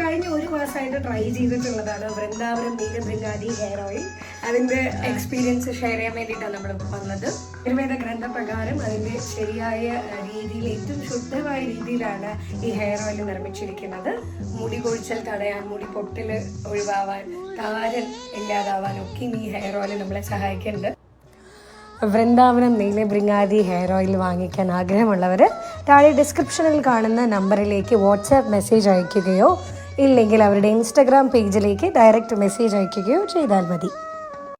കഴിഞ്ഞ ഒരു മാസമായിട്ട് ട്രൈ ചെയ്തിട്ടുള്ളതാണ് വൃന്ദാവനം നീലഭൃംഗാദി ഹെയർ ഓയിൽ. അതിൻ്റെ എക്സ്പീരിയൻസ് ഷെയർ ചെയ്യാൻ വേണ്ടിയിട്ടാണ് നമ്മൾ വന്നത്. ആയുർവേദ ഗ്രന്ഥപ്രകാരം അതിൻ്റെ ശരിയായ രീതിയിൽ ഏറ്റവും ശുദ്ധമായ രീതിയിലാണ് ഈ ഹെയർ ഓയിൽ നിർമ്മിച്ചിരിക്കുന്നത്. മുടി കൊഴിച്ചൽ തടയാൻ, മുടി പൊട്ടൽ ഒഴിവാവാൻ, താരൻ ഇല്ലാതാവാൻ ഒക്കെ ഈ ഹെയർ ഓയിൽ നമ്മളെ സഹായിക്കുന്നുണ്ട്. വൃന്ദാവനം നീലഭൃംഗാദി ഹെയർ ഓയിൽ വാങ്ങിക്കാൻ ആഗ്രഹമുള്ളവർ താഴെ ഡിസ്ക്രിപ്ഷനിൽ കാണുന്ന നമ്പറിലേക്ക് വാട്സാപ്പ് മെസ്സേജ് അയയ്ക്കുകയോ ഇല്ലെങ്കിൽ അവരുടെ ഇൻസ്റ്റഗ്രാം പേജിലേക്ക് ഡയറക്റ്റ് മെസ്സേജ് അയയ്ക്കുകയോ ചെയ്താൽ മതി.